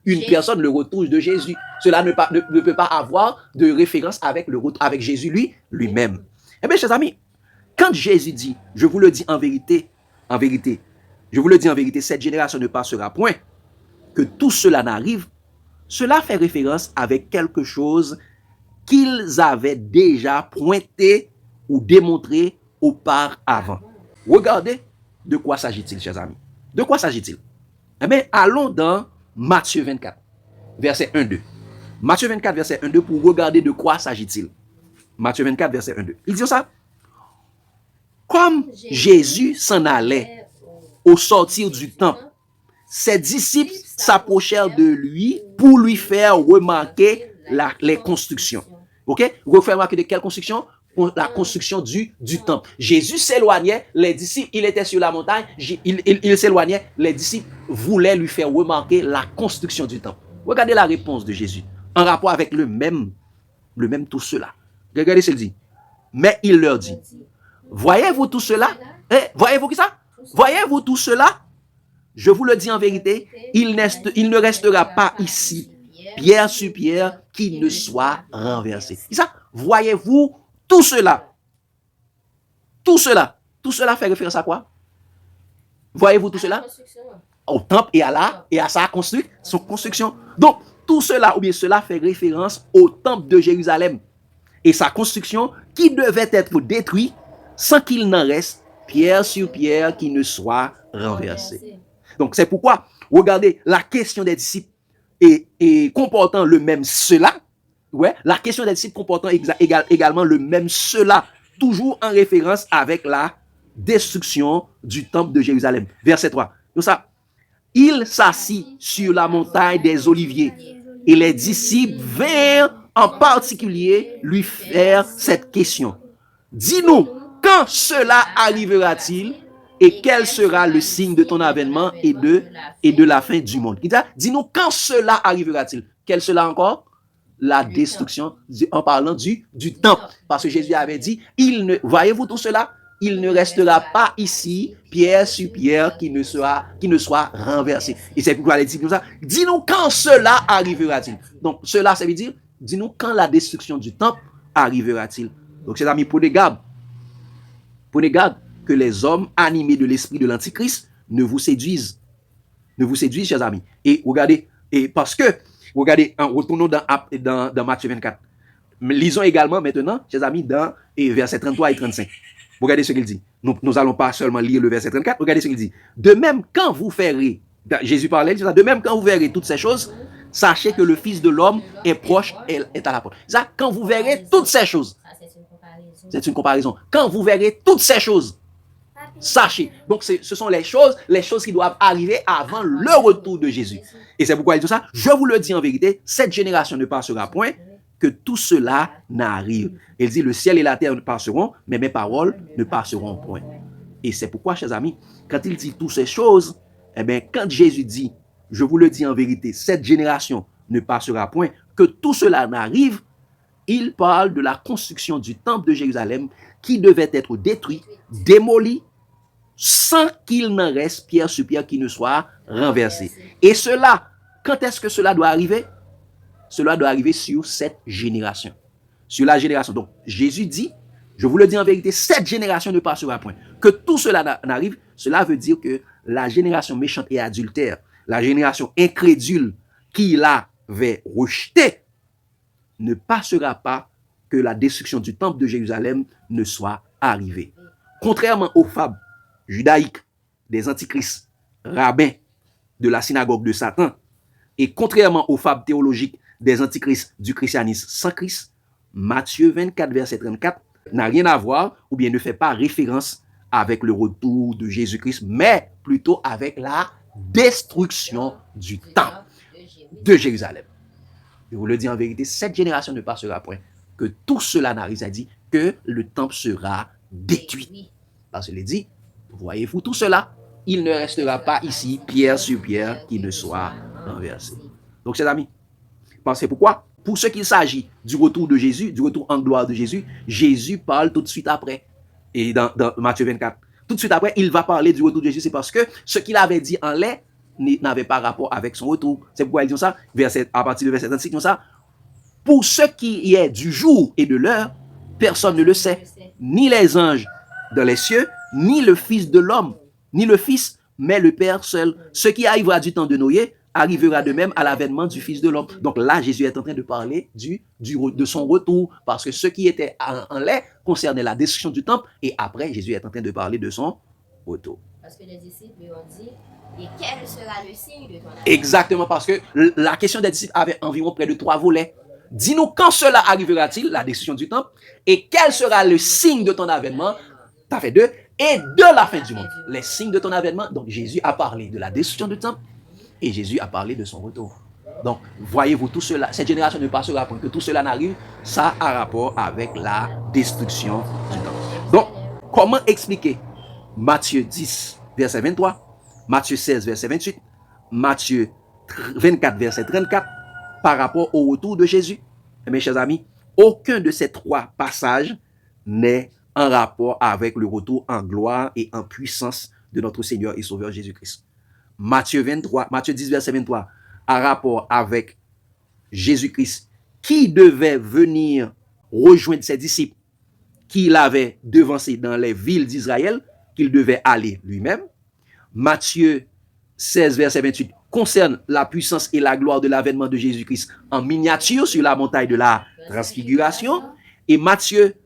une personne, le retour de Jésus. Cela ne peut pas avoir de référence avec avec Jésus lui-même. Eh bien, chers amis, quand Jésus dit, je vous le dis en vérité, je vous le dis en vérité, cette génération ne passera point que tout cela n'arrive, cela fait référence avec quelque chose qu'ils avaient déjà pointé ou démontré auparavant. Regardez de quoi s'agit-il, chers amis. De quoi s'agit-il? Eh bien, allons dans Matthieu 24, verset 1-2. Matthieu 24, verset 1-2, pour regarder de quoi s'agit-il. Matthieu 24, verset 1-2. Il dit ça. Comme Jésus s'en allait au sortir du temple, ses disciples s'approchèrent de lui pour lui faire remarquer les constructions. Ok? Vous faire remarquer de quelle construction? La construction du temple. Jésus s'éloignait, les disciples, il était sur la montagne, il s'éloignait, les disciples voulaient lui faire remarquer la construction du temple. Regardez la réponse de Jésus, en rapport avec le même tout cela. Regardez ce qu'il dit. Mais il leur dit, voyez-vous tout cela? Voyez-vous qui ça? Voyez-vous tout cela? Je vous le dis en vérité, il ne restera pas ici, pierre sur pierre, qui ne soit renversé. C'est ça? Voyez-vous tout cela? Tout cela fait référence à quoi? Voyez-vous tout cela? Au temple et à sa construction. Donc, tout cela, ou bien cela fait référence au temple de Jérusalem et sa construction qui devait être détruit sans qu'il n'en reste pierre sur pierre qui ne soit renversé. Donc, c'est pourquoi, regardez, la question des disciples et comportant le même cela, ouais, la question des disciples comportant également le même cela, toujours en référence avec la destruction du temple de Jérusalem. Verset 3. Donc ça, il s'assit sur la montagne des Oliviers et les disciples vinrent en particulier lui faire cette question. Dis-nous, quand cela arrivera-t-il et quel sera le signe de ton avènement et de la fin du monde? Dis-nous, quand cela arrivera-t-il? Quel cela encore? La destruction, en parlant du temple. Parce que Jésus avait dit, voyez-vous tout cela? Il ne restera pas ici, pierre sur pierre, qui ne soit renversé. Et c'est pourquoi il dit comme ça, dis-nous quand cela arrivera-t-il. Donc, cela, ça veut dire, dis-nous quand la destruction du temple arrivera-t-il. Donc, chers amis, prenez garde que les hommes animés de l'esprit de l'Antichrist ne vous séduisent. Ne vous séduisent, chers amis. Et regardez, retournons dans Matthieu 24. Lisons également maintenant, chers amis, dans versets 33 et 35. Regardez ce qu'il dit. Nous n'allons pas seulement lire le verset 34. Regardez ce qu'il dit. De même, quand vous verrez, Jésus parlait, de même, quand vous verrez toutes ces choses, sachez que le Fils de l'homme est proche et est à la porte. Ça, quand vous verrez toutes ces choses, c'est une comparaison. Quand vous verrez toutes ces choses, sachez. Donc, ce sont les choses qui doivent arriver avant le retour de Jésus. Et c'est pourquoi il dit ça. Je vous le dis en vérité, cette génération ne passera point que tout cela n'arrive. Il dit, le ciel et la terre passeront, mais mes paroles ne passeront point. Et c'est pourquoi, chers amis, quand il dit toutes ces choses, eh bien, quand Jésus dit, je vous le dis en vérité, cette génération ne passera point, que tout cela n'arrive, il parle de la construction du temple de Jérusalem qui devait être détruit, démoli, sans qu'il n'en reste pierre sur pierre qui ne soit renversé. Et cela, quand est-ce que cela doit arriver? Cela doit arriver sur cette génération. Sur la génération. Donc, Jésus dit, je vous le dis en vérité, cette génération ne passera point. Que tout cela n'arrive, cela veut dire que la génération méchante et adultère, la génération incrédule qui l'avait rejeté, ne passera pas que la destruction du temple de Jérusalem ne soit arrivée. Contrairement aux fables judaïques des antichrists, rabbins de la synagogue de Satan, et contrairement aux fables théologiques des antichrists du christianisme sans Christ, Matthieu 24, verset 34, n'a rien à voir ou bien ne fait pas référence avec le retour de Jésus-Christ, mais plutôt avec la destruction du temple de Jérusalem. Je vous le dis en vérité, cette génération ne passera point que tout cela n'arrive, c'est-à-dire que le temple sera détruit. Parce qu'il est dit, voyez-vous tout cela, il ne restera pas ici pierre sur pierre qui ne soit renversé. Donc, chers amis, pensez pourquoi? Pour ce qu'il s'agit du retour de Jésus, du retour en gloire de Jésus, Jésus parle tout de suite après. Et dans Matthieu 24, tout de suite après, il va parler du retour de Jésus. C'est parce que ce qu'il avait dit en l'air n'avait pas rapport avec son retour. C'est pourquoi il dit ça, à partir du verset 36, il dit ça. Pour ce qui est du jour et de l'heure, personne ne le sait. Ni les anges dans les cieux, ni le Fils de l'homme, ni le Fils, mais le Père seul. Ce qui arrivera du temps de Noé arrivera de même à l'avènement du Fils de l'homme. Donc là, Jésus est en train de parler de son retour, parce que ce qui était en l'air concernait la destruction du temple, et après, Jésus est en train de parler de son retour. Parce que les disciples lui ont dit, et quel sera le signe de ton avènement? Exactement, parce que la question des disciples avait environ près de 3 volets. Dis-nous quand cela arrivera-t-il, la destruction du temple, et quel sera le signe de ton avènement? Tu as fait 2, et de la fin du monde. Les signes de ton avènement. Donc Jésus a parlé de la destruction du temple, et Jésus a parlé de son retour. Donc, voyez-vous, tout cela, cette génération ne passera point que tout cela n'arrive, ça a rapport avec la destruction du temple. Donc, comment expliquer Matthieu 10, verset 23, Matthieu 16, verset 28, Matthieu 24, verset 34, par rapport au retour de Jésus? Mes chers amis, aucun de ces 3 passages n'est en rapport avec le retour en gloire et en puissance de notre Seigneur et Sauveur Jésus-Christ. Matthieu 10, verset 23, a rapport avec Jésus-Christ qui devait venir rejoindre ses disciples qu'il avait devancés dans les villes d'Israël, qu'il devait aller lui-même. Matthieu 16, verset 28, concerne la puissance et la gloire de l'avènement de Jésus-Christ en miniature sur la montagne de la transfiguration. Et Matthieu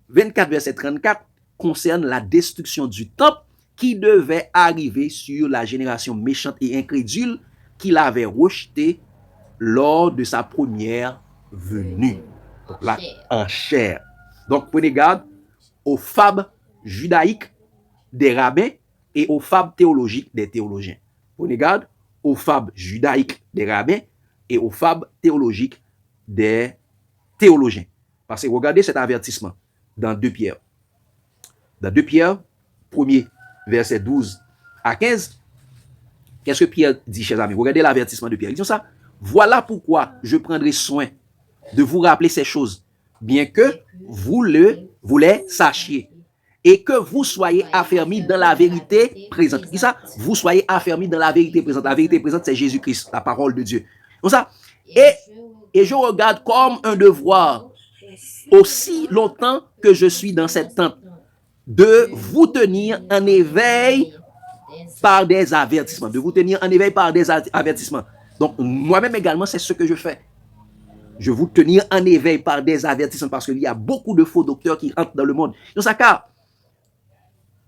24, verset 34, concerne la destruction du temple qui devait arriver sur la génération méchante et incrédule qu'il avait rejeté lors de sa première venue. Donc là, en chair. Donc, prenez garde aux fables judaïques des rabbins et aux fables théologiques des théologiens. Prenez garde aux fables judaïques des rabbins et aux fables théologiques des théologiens. Parce que regardez cet avertissement dans 2 Pierre. Dans 2 Pierre, 1er verset 12 à 15, qu'est-ce que Pierre dit, chers amis? Regardez l'avertissement de Pierre. Il dit ça. Voilà pourquoi je prendrai soin de vous rappeler ces choses, bien que vous les sachiez, et que vous soyez affermis dans la vérité présente. Qui ça? Vous soyez affermis dans la vérité présente. La vérité présente, c'est Jésus-Christ, la parole de Dieu. Donc ça. Et je regarde comme un devoir, aussi longtemps que je suis dans cette tente, de vous tenir en éveil par des avertissements. De vous tenir en éveil par des avertissements. Donc, moi-même également, c'est ce que je fais. Je vous tenir en éveil par des avertissements parce qu'il y a beaucoup de faux docteurs qui entrent dans le monde. Donc, ça, car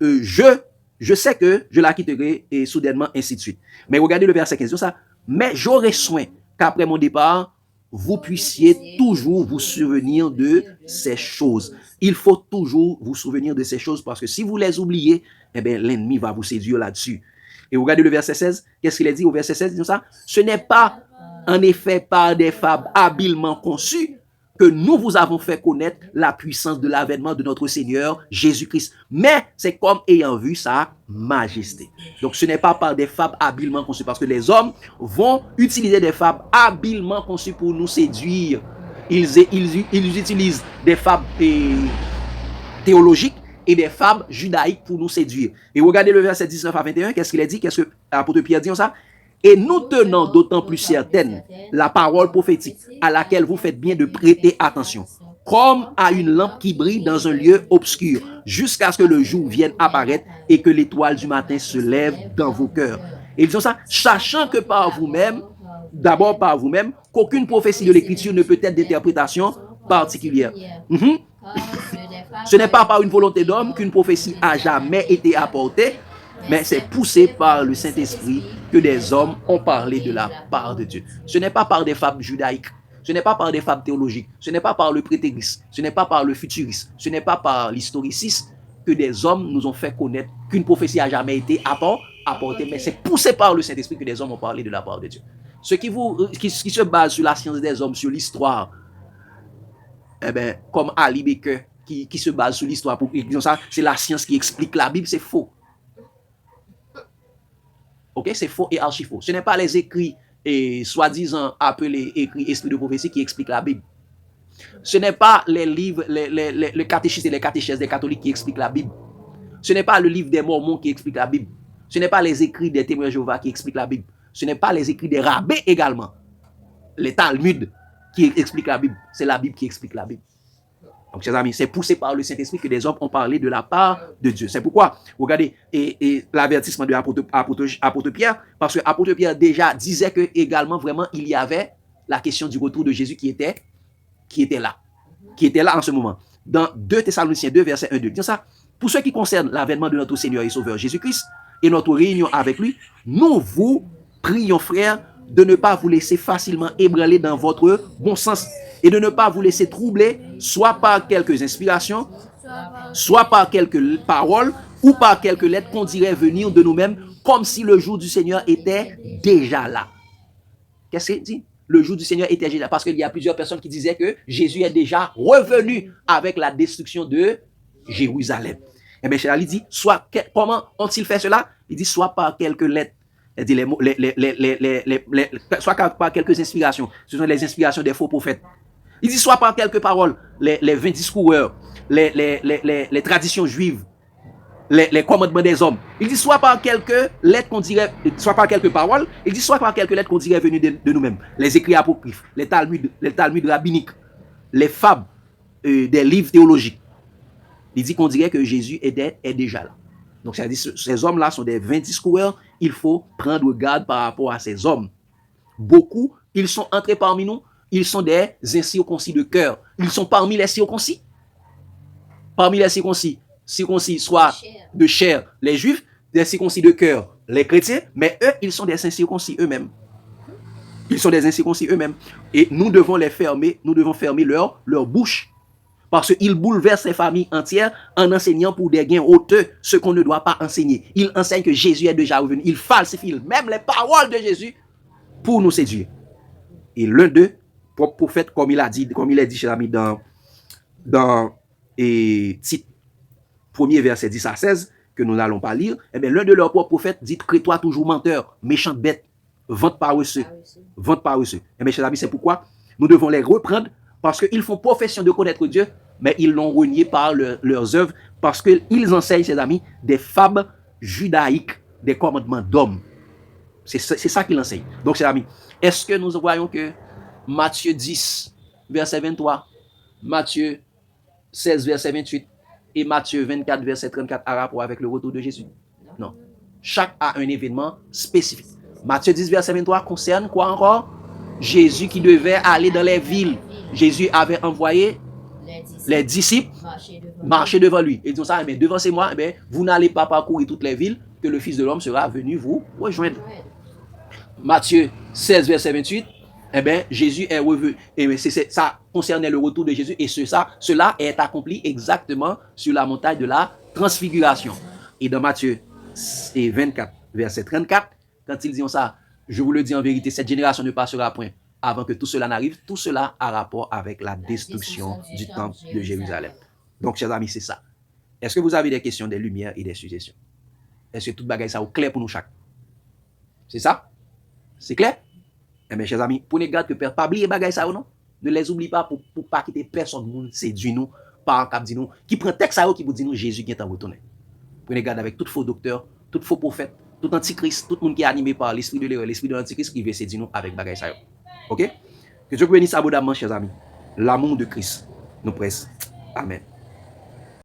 je sais que je la quitterai et soudainement, ainsi de suite. Mais regardez le verset 15, ça. Mais j'aurai soin qu'après mon départ, vous puissiez toujours vous souvenir de ces choses. Il faut toujours vous souvenir de ces choses parce que si vous les oubliez, eh bien, l'ennemi va vous séduire là-dessus. Et regardez le verset 16. Qu'est-ce qu'il a dit au verset 16? Il dit ça. Ce n'est pas en effet par des fables habilement conçues que nous vous avons fait connaître la puissance de l'avènement de notre Seigneur Jésus-Christ. Mais c'est comme ayant vu sa majesté. Donc ce n'est pas par des fables habilement conçues, parce que les hommes vont utiliser des fables habilement conçues pour nous séduire. Ils utilisent des fables théologiques et des fables judaïques pour nous séduire. Et regardez le verset 19 à 21, qu'est-ce qu'il a dit? Qu'est-ce que l'apôtre Pierre dit ça? Et nous tenons d'autant plus certaine la parole prophétique à laquelle vous faites bien de prêter attention, comme à une lampe qui brille dans un lieu obscur, jusqu'à ce que le jour vienne apparaître et que l'étoile du matin se lève dans vos cœurs. Et ils disent ça, sachant que par vous-même, d'abord par vous-même, qu'aucune prophétie de l'Écriture ne peut être d'interprétation particulière. Ce n'est pas par une volonté d'homme qu'une prophétie a jamais été apportée, mais c'est poussé par le Saint-Esprit que des hommes ont parlé de la part de Dieu. Ce n'est pas par des fables judaïques, ce n'est pas par des fables théologiques, ce n'est pas par le prétérisme, ce n'est pas par le futurisme, ce n'est pas par l'historicisme que des hommes nous ont fait connaître qu'une prophétie a jamais été apportée, mais c'est poussé par le Saint-Esprit que des hommes ont parlé de la part de Dieu. Ce qui se base sur la science des hommes, sur l'histoire, eh bien, comme Ali Baker, qui se base sur l'histoire, pour dire ça, c'est la science qui explique la Bible, c'est faux. Ok, c'est faux et archi faux. Ce n'est pas les écrits et soi-disant appelés écrits esprits de prophétie qui expliquent la Bible. Ce n'est pas les livres, le catéchisme et les catéchèses des catholiques qui expliquent la Bible. Ce n'est pas le livre des Mormons qui explique la Bible. Ce n'est pas les écrits des témoins de Jéhovah qui expliquent la Bible. Ce n'est pas les écrits des rabbins également. Les Talmuds qui expliquent la Bible. C'est la Bible qui explique la Bible. Donc, chers amis, c'est poussé par le Saint-Esprit que des hommes ont parlé de la part de Dieu. C'est pourquoi, regardez, et l'avertissement de l'apôtre Pierre, parce que l'apôtre Pierre déjà disait que également, vraiment, il y avait la question du retour de Jésus qui était là en ce moment. Dans 2 Thessaloniciens 2, verset 1-2, dit ça, pour ce qui concerne l'avènement de notre Seigneur et Sauveur Jésus-Christ et notre réunion avec lui, nous vous prions, frères, de ne pas vous laisser facilement ébranler dans votre bon sens et de ne pas vous laisser troubler, soit par quelques inspirations, soit par quelques paroles, ou par quelques lettres qu'on dirait venir de nous-mêmes, comme si le jour du Seigneur était déjà là. Qu'est-ce qu'il dit? Le jour du Seigneur était déjà là, parce qu'il y a plusieurs personnes qui disaient que Jésus est déjà revenu avec la destruction de Jérusalem. Et bien, Chéral, il dit, comment ont-ils fait cela? Il dit, soit par quelques lettres, il dit soit par quelques inspirations. Ce sont les inspirations des faux prophètes. Il dit soit par quelques paroles, les 20 discoureurs, les traditions juives, les commandements des hommes. Il dit soit par quelques lettres qu'on dirait, soit par quelques paroles, il dit soit par quelques lettres qu'on dirait venues de nous-mêmes. Les écrits apocryphes, les Talmuds rabbiniques, les fables, des livres théologiques. Il dit qu'on dirait que Jésus est déjà là. Donc, ça dit, ces hommes-là sont des 20 discoureurs. Il faut prendre garde par rapport à ces hommes. Beaucoup, ils sont entrés parmi nous. Ils sont des incirconcis de cœur. Ils sont parmi les circoncis. Parmi les circoncis soit de chair, les juifs, des circoncis de cœur, les chrétiens, mais eux, ils sont des incirconcis eux-mêmes. Ils sont des incirconcis eux-mêmes. Et nous devons les fermer, nous devons fermer leur bouche. Parce qu'ils bouleversent les familles entières en enseignant pour des gains hauteux ce qu'on ne doit pas enseigner. Ils enseignent que Jésus est déjà revenu. Ils falsifient même les paroles de Jésus pour nous séduire. Et l'un d'eux, prophète, comme il est dit, cher ami, dans Tite, 1er verset 10 à 16, que nous n'allons pas lire, eh bien, l'un de leurs propres prophètes dit, crée-toi toujours menteur, méchante bête, vente paresseux. Eh bien, cher ami, c'est pourquoi nous devons les reprendre, parce qu'ils font profession de connaître Dieu, mais ils l'ont renié par leurs œuvres, parce qu'ils enseignent, chers amis, des fables judaïques, des commandements d'hommes. C'est ça qu'ils enseignent. Donc, chers amis, est-ce que nous voyons que Matthieu 10, verset 23, Matthieu 16, verset 28 et Matthieu 24, verset 34 a rapport avec le retour de Jésus? Non. Chaque a un événement spécifique. Matthieu 10, verset 23 concerne quoi encore? Jésus qui devait aller dans les villes. Jésus avait envoyé les disciples marchaient devant lui. Et disant ça, mais devant c'est moi, vous n'allez pas parcourir toutes les villes, que le Fils de l'homme sera venu vous rejoindre. Matthieu 16, verset 28, Jésus est revenu. Et ça concernait le retour de Jésus. Et cela est accompli exactement sur la montagne de la transfiguration. Et dans Matthieu 24, verset 34, quand ils disent ça, je vous le dis en vérité, cette génération ne passera point avant que tout cela n'arrive. Tout cela a rapport avec la destruction du temple de Jérusalem. Donc, chers amis, c'est ça. Est-ce que vous avez des questions, des lumières et des suggestions? Est-ce que tout bagaille ça est clair pour nous chaque? C'est ça? C'est clair? Eh bien, chers amis, prenez garde que Père, pas oublier bagaille ça ou non? Ne les oublie pas pour pas quitter personne monde séduit nous par un cap dit nous qui prend texte ça qui vous dit nous Jésus qui est en retourné. Prenez garde avec tout faux docteur, tout faux prophète, tout antichrist, tout le monde qui est animé par l'esprit de l'erreur, l'esprit de l'antichrist qui veut séduire nous avec bagaille ça. OK? Que Dieu bénisse abondamment, chers amis. L'amour de Christ nous presse. Amen.